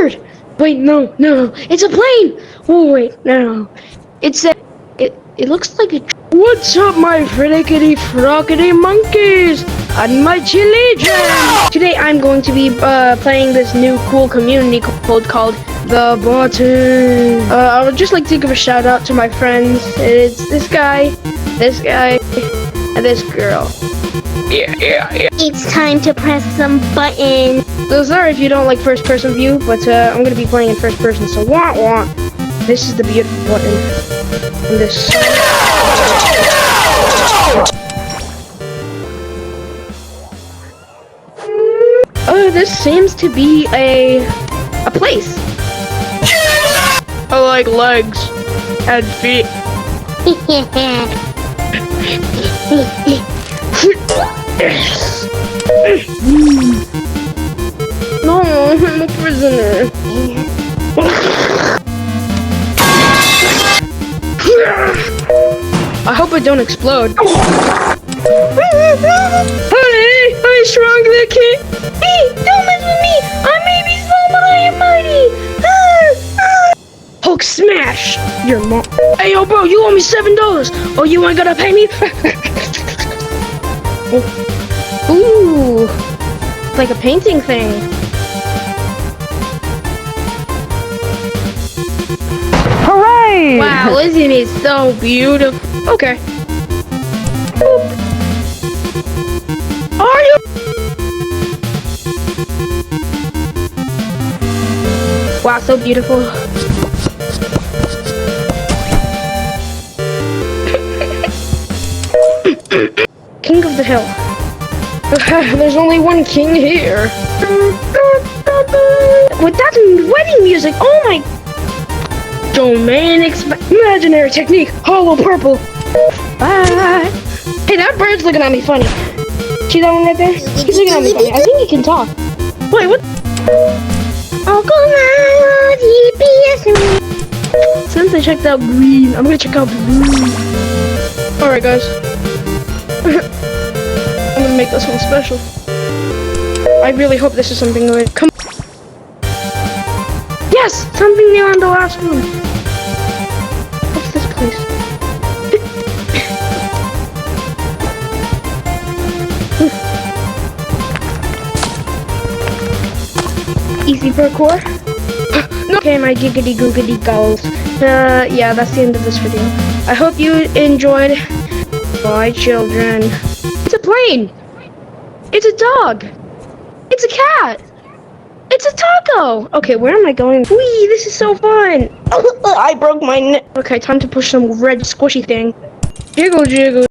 bird. Wait, no, it's a plane. Oh wait, no. It looks like a. What's up, my frickety frockety monkeys and my children? Today I'm going to be playing this new cool community code called The Button. I would just like to give a shout out to my friends. It's this guy, and this girl. Yeah. It's time to press some buttons. So sorry if you don't like first person view, but I'm gonna be playing in first person, so wah. This is the beautiful button. And this. Oh, this seems to be a place. I like legs and feet. No, I'm a prisoner. I hope it don't explode. Honey, I shrunk the kid. Hey, don't mess with me. I may be small, but I am mighty. Hulk smash your mom. Hey, yo, bro, you owe me $7. Oh, you ain't gonna pay me? Ooh, it's like a painting thing. Hooray! Wow, isn't it so beautiful? Okay. Boop. Are you? Wow, so beautiful. King of the hill. There's only one king here. With that wedding music, oh my. Domain imaginary technique, hollow purple. Bye. Hey, that bird's looking at me funny. See that one right there? He's looking at me funny. I think he can talk. Wait, what? Oh, come on, yeeps. Since I checked out green, I'm gonna check out blue. Alright, guys. I'm gonna make this one special. I really hope this is something good. Come on. Yes! Something new on the last one. What's this place? Easy parkour. No. Okay, my giggity googity goals. Yeah, that's the end of this video. I hope you enjoyed. Bye, children. It's a plane. It's a dog. It's a cat. It's a taco. Okay, where am I going? Whee, this is so fun. I broke my neck. Okay, time to push some red squishy thing. Jiggle.